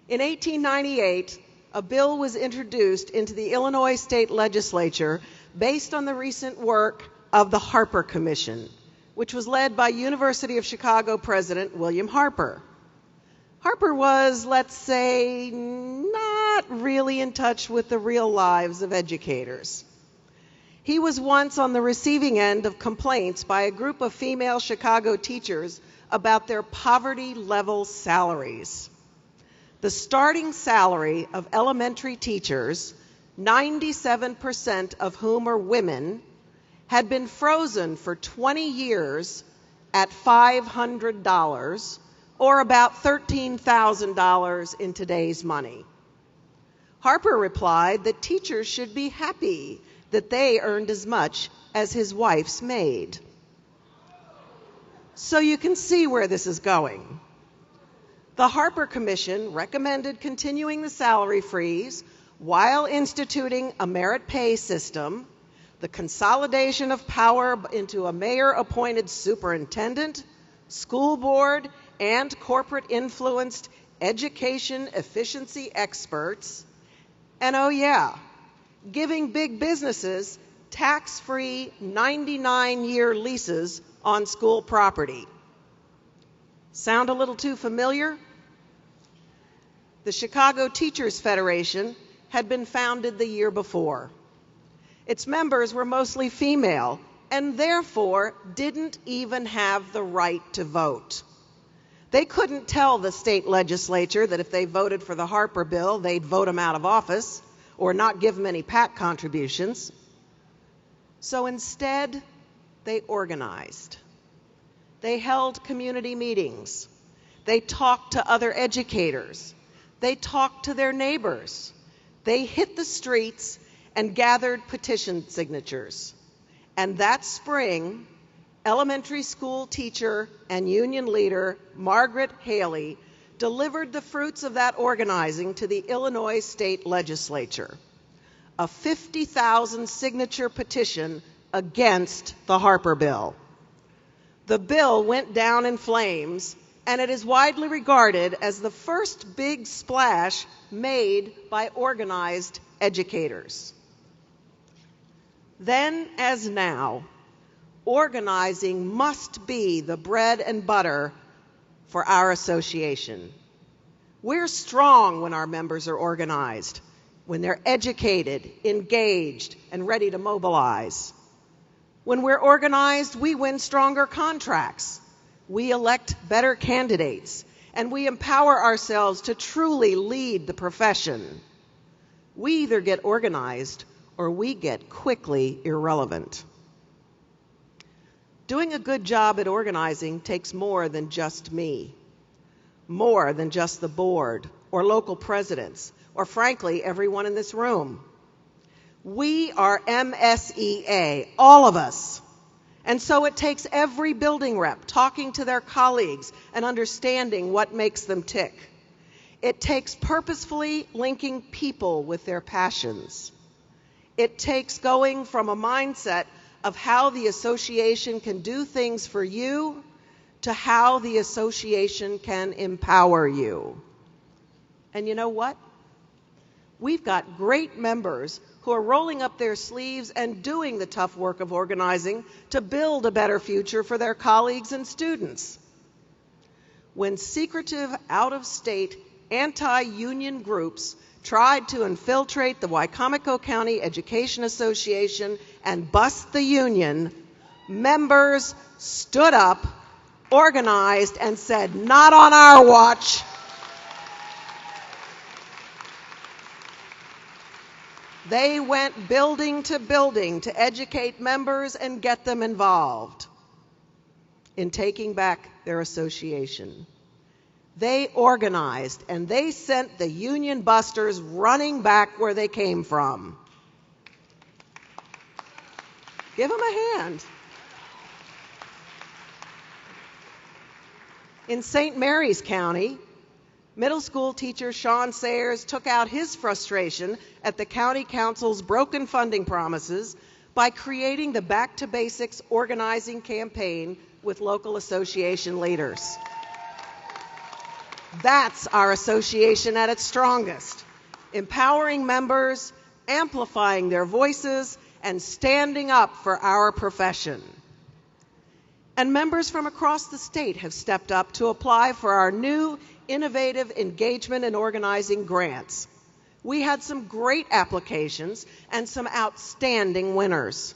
In 1898, a bill was introduced into the Illinois State Legislature based on the recent work of the Harper Commission, which was led by University of Chicago President William Harper. Harper was, let's say, not really in touch with the real lives of educators. He was once on the receiving end of complaints by a group of female Chicago teachers about their poverty-level salaries. The starting salary of elementary teachers, 97% of whom are women, had been frozen for 20 years at $500, or about $13,000 in today's money. Harper replied that teachers should be happy that they earned as much as his wife's maid. So you can see where this is going. The Harper Commission recommended continuing the salary freeze while instituting a merit pay system, the consolidation of power into a mayor-appointed superintendent, school board, and corporate-influenced education efficiency experts, and oh yeah, giving big businesses tax-free 99-year leases on school property. Sound a little too familiar? The Chicago Teachers Federation had been founded the year before. Its members were mostly female and therefore didn't even have the right to vote. They couldn't tell the state legislature that if they voted for the Harper bill, they'd vote him out of office or not give him any PAC contributions. So instead, they organized. They held community meetings. They talked to other educators. They talked to their neighbors. They hit the streets and gathered petition signatures. And that spring, elementary school teacher and union leader Margaret Haley delivered the fruits of that organizing to the Illinois State Legislature, a 50,000 signature petition against the Harper bill. The bill went down in flames, and it is widely regarded as the first big splash made by organized educators. Then, as now, organizing must be the bread and butter for our association. We're strong when our members are organized, when they're educated, engaged, and ready to mobilize. When we're organized, we win stronger contracts. We elect better candidates, and we empower ourselves to truly lead the profession. We either get organized or we get quickly irrelevant. Doing a good job at organizing takes more than just me, more than just the board or local presidents, or frankly, everyone in this room. We are MSEA, all of us. And so it takes every building rep talking to their colleagues and understanding what makes them tick. It takes purposefully linking people with their passions. It takes going from a mindset of how the association can do things for you to how the association can empower you. And you know what? We've got great members who are rolling up their sleeves and doing the tough work of organizing to build a better future for their colleagues and students. When secretive, out-of-state, anti-union groups tried to infiltrate the Wicomico County Education Association and bust the union, members stood up, organized, and said, "Not on our watch." They went building to educate members and get them involved in taking back their association. They organized, and they sent the union busters running back where they came from. Give them a hand. In St. Mary's County, middle school teacher Sean Sayers took out his frustration at the county council's broken funding promises by creating the Back to Basics organizing campaign with local association leaders. That's our association at its strongest, empowering members, amplifying their voices, and standing up for our profession. And members from across the state have stepped up to apply for our new innovative engagement and organizing grants. We had some great applications and some outstanding winners.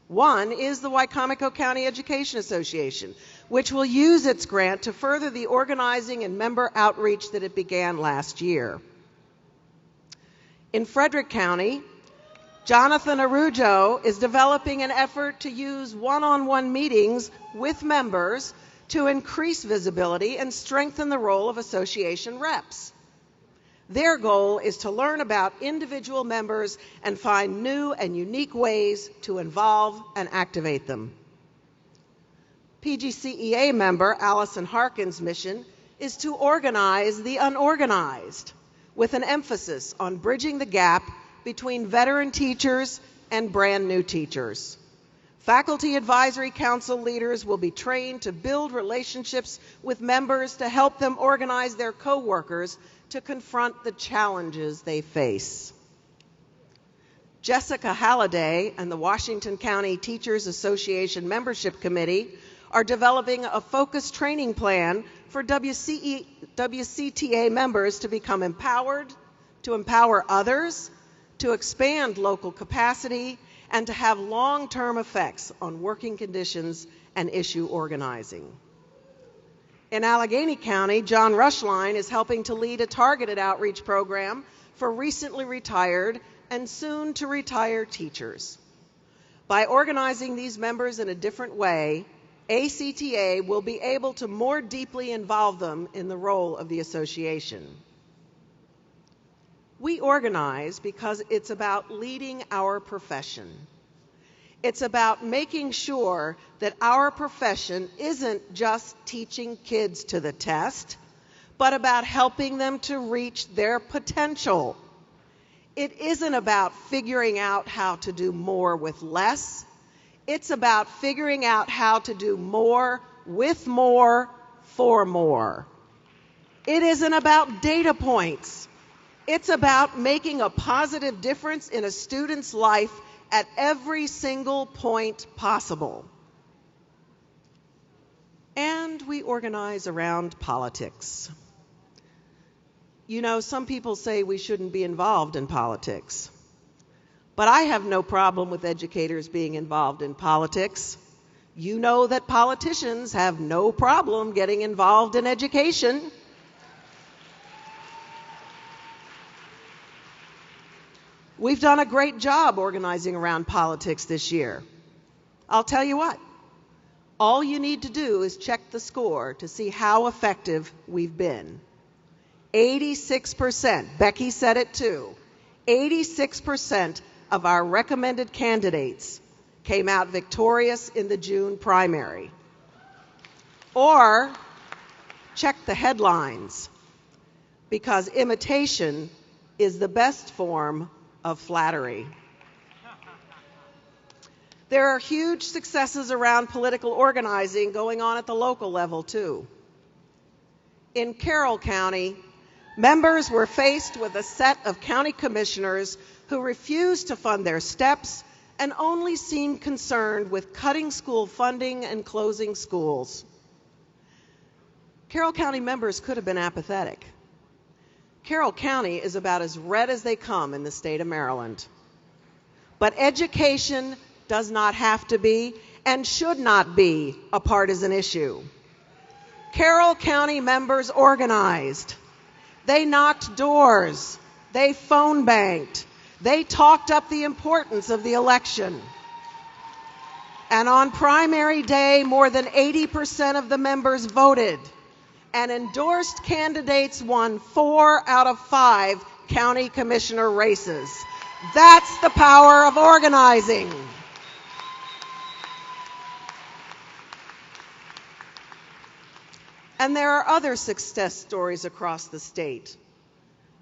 One is the Wicomico County Education Association, which will use its grant to further the organizing and member outreach that it began last year. In Frederick County, Jonathan Arujo is developing an effort to use one-on-one meetings with members to increase visibility and strengthen the role of association reps. Their goal is to learn about individual members and find new and unique ways to involve and activate them. PGCEA member Allison Harkin's mission is to organize the unorganized, with an emphasis on bridging the gap between veteran teachers and brand new teachers. Faculty Advisory Council leaders will be trained to build relationships with members to help them organize their coworkers to confront the challenges they face. Jessica Halliday and the Washington County Teachers Association Membership Committee are developing a focused training plan for WCTA members to become empowered, to empower others, to expand local capacity, and to have long-term effects on working conditions and issue organizing. In Allegheny County, John Rushline is helping to lead a targeted outreach program for recently retired and soon to retire teachers. By organizing these members in a different way, ACTA will be able to more deeply involve them in the role of the association. We organize because it's about leading our profession. It's about making sure that our profession isn't just teaching kids to the test, but about helping them to reach their potential. It isn't about figuring out how to do more with less. It's about figuring out how to do more with more for more. It isn't about data points. It's about making a positive difference in a student's life at every single point possible. And we organize around politics. You know, some people say we shouldn't be involved in politics. But I have no problem with educators being involved in politics. You know that politicians have no problem getting involved in education. We've done a great job organizing around politics this year. I'll tell you what, all you need to do is check the score to see how effective we've been. 86%, Becky said it too, 86% of our recommended candidates came out victorious in the June primary. Or check the headlines, because imitation is the best form of flattery. There are huge successes around political organizing going on at the local level too. In Carroll County, members were faced with a set of county commissioners who refused to fund their steps and only seemed concerned with cutting school funding and closing schools. Carroll County members could have been apathetic. Carroll County is about as red as they come in the state of Maryland. But education does not have to be and should not be a partisan issue. Carroll County members organized. They knocked doors. They phone banked. They talked up the importance of the election. And on primary day, more than 80% of the members voted, and endorsed candidates won 4 out of 5 county commissioner races. That's the power of organizing. And there are other success stories across the state.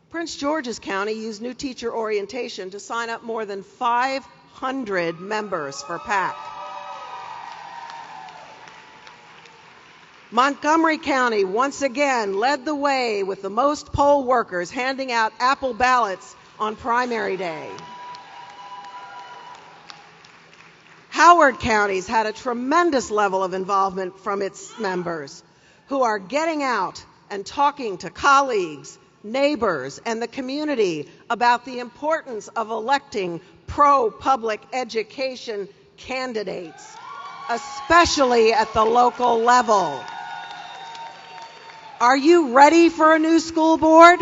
Prince George's County used new teacher orientation to sign up more than 500 members for PAC. Montgomery County once again led the way with the most poll workers handing out Apple ballots on primary day. Howard County's had a tremendous level of involvement from its members who are getting out and talking to colleagues, neighbors, and the community about the importance of electing pro-public education candidates, especially at the local level. Are you ready for a new school board?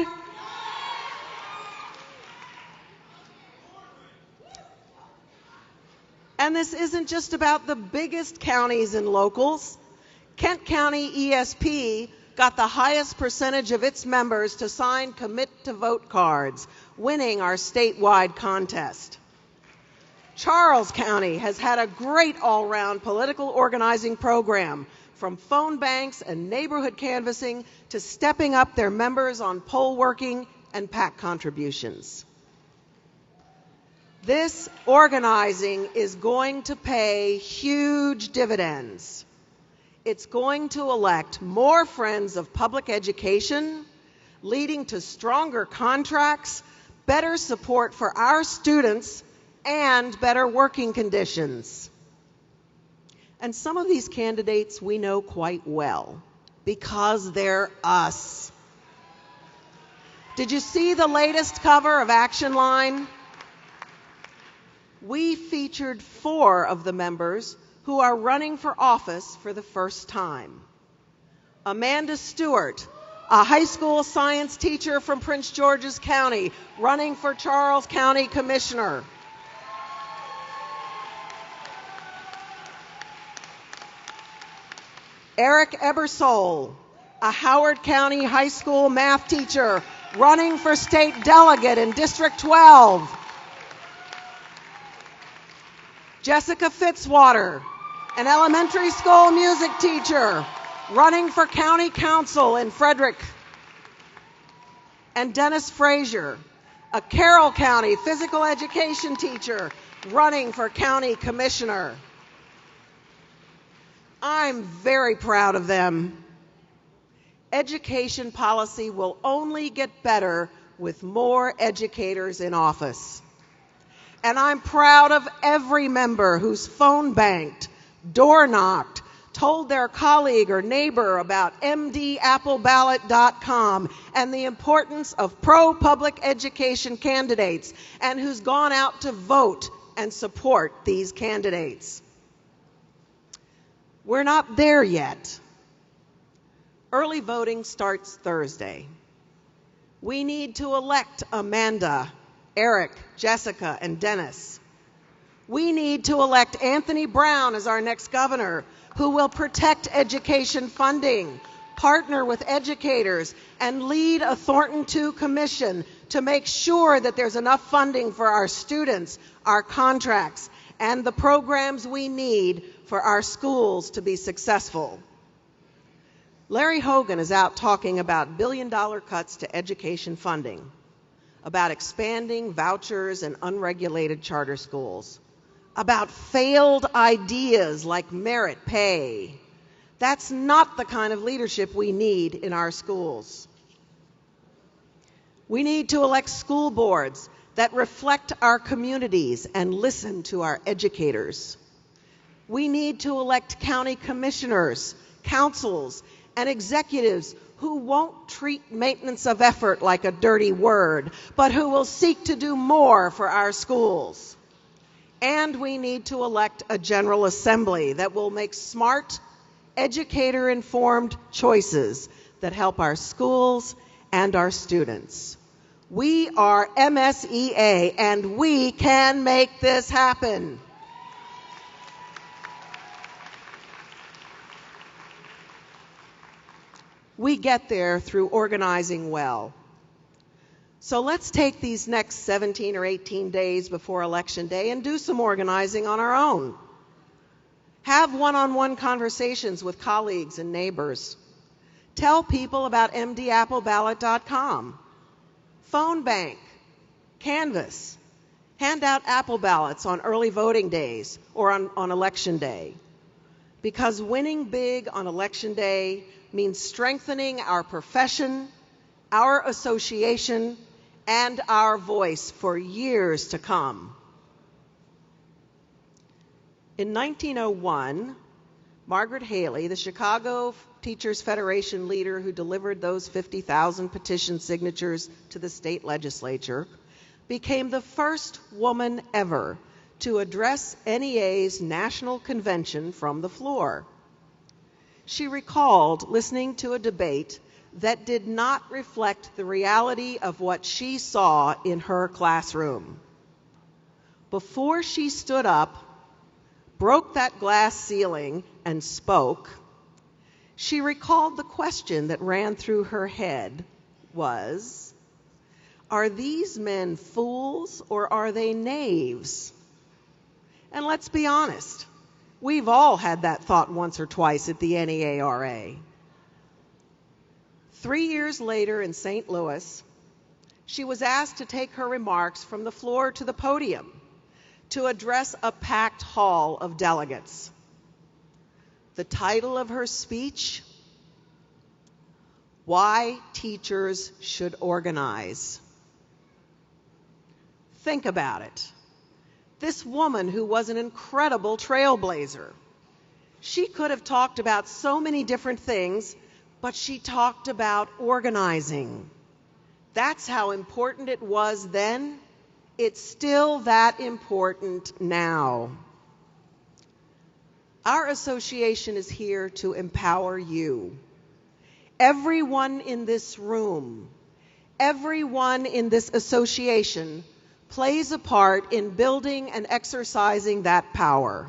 And this isn't just about the biggest counties and locals. Kent County ESP got the highest percentage of its members to sign commit to vote cards, winning our statewide contest. Charles County has had a great all-round political organizing program, from phone banks and neighborhood canvassing to stepping up their members on poll working and PAC contributions. This organizing is going to pay huge dividends. It's going to elect more friends of public education, leading to stronger contracts, better support for our students, and better working conditions. And some of these candidates we know quite well because they're us. Did you see the latest cover of Action Line? We featured 4 of the members who are running for office for the first time. Amanda Stewart, a high school science teacher from Prince George's County, running for Charles County Commissioner. Eric Ebersole, a Howard County high school math teacher, running for state delegate in District 12. Jessica Fitzwater, an elementary school music teacher, running for county council in Frederick. And Dennis Frazier, a Carroll County physical education teacher, running for county commissioner. I'm very proud of them. Education policy will only get better with more educators in office. And I'm proud of every member who's phone banked, door knocked, told their colleague or neighbor about mdappleBallot.com and the importance of pro-public education candidates, and who's gone out to vote and support these candidates. We're not there yet. Early voting starts Thursday. We need to elect Amanda, Eric, Jessica, and Dennis. We need to elect Anthony Brown as our next governor, who will protect education funding, partner with educators, and lead a Thornton II commission to make sure that there's enough funding for our students, our contracts, and the programs we need for our schools to be successful. Larry Hogan is out talking about billion-dollar cuts to education funding, about expanding vouchers and unregulated charter schools, about failed ideas like merit pay. That's not the kind of leadership we need in our schools. We need to elect school boards that reflect our communities and listen to our educators. We need to elect county commissioners, councils, and executives who won't treat maintenance of effort like a dirty word, but who will seek to do more for our schools. And we need to elect a General Assembly that will make smart, educator-informed choices that help our schools and our students. We are MSEA, and we can make this happen. We get there through organizing well. So let's take these next 17 or 18 days before Election Day and do some organizing on our own. Have one-on-one conversations with colleagues and neighbors. Tell people about mdappleBallot.com. Phone bank, canvass, hand out Apple ballots on early voting days or on Election Day. because winning big on Election Day means strengthening our profession, our association, and our voice for years to come. In 1901, Margaret Haley, the Chicago Teachers Federation leader who delivered those 50,000 petition signatures to the state legislature, became the first woman ever to address NEA's national convention from the floor. She recalled listening to a debate that did not reflect the reality of what she saw in her classroom. Before she stood up, broke that glass ceiling, and spoke, she recalled the question that ran through her head was, are these men fools or are they knaves? And let's be honest, we've all had that thought once or twice at the NEARA. 3 years later in St. Louis, she was asked to take her remarks from the floor to the podium to address a packed hall of delegates. The title of her speech, Why Teachers Should Organize. Think about it. This woman who was an incredible trailblazer, she could have talked about so many different things, but she talked about organizing. That's how important it was then. It's still that important now. Our association is here to empower you. Everyone in this room, everyone in this association plays a part in building and exercising that power.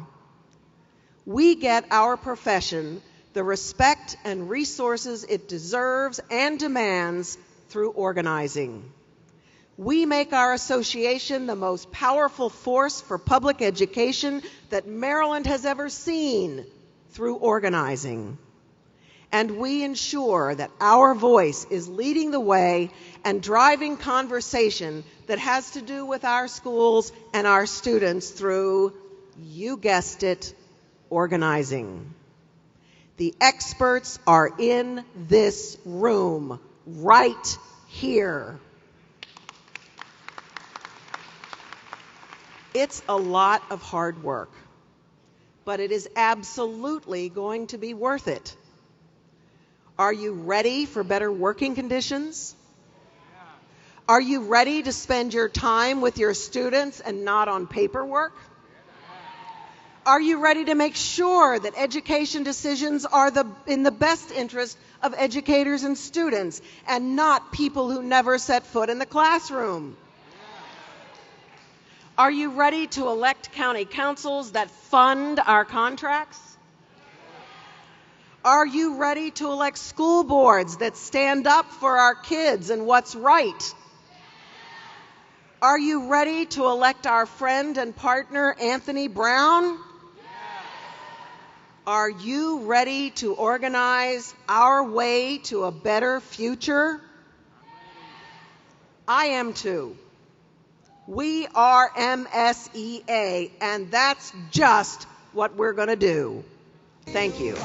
We get our profession the respect and resources it deserves and demands through organizing. We make our association the most powerful force for public education that Maryland has ever seen through organizing. And we ensure that our voice is leading the way and driving conversation that has to do with our schools and our students through, you guessed it, organizing. The experts are in this room, right here. It's a lot of hard work, but it is absolutely going to be worth it. Are you ready for better working conditions? Are you ready to spend your time with your students and not on paperwork? Are you ready to make sure that education decisions are in the best interest of educators and students and not people who never set foot in the classroom? Are you ready to elect county councils that fund our contracts? Are you ready to elect school boards that stand up for our kids and what's right? Are you ready to elect our friend and partner, Anthony Brown? Are you ready to organize our way to a better future? I am too. We are MSEA, and that's just what we're going to do. Thank you.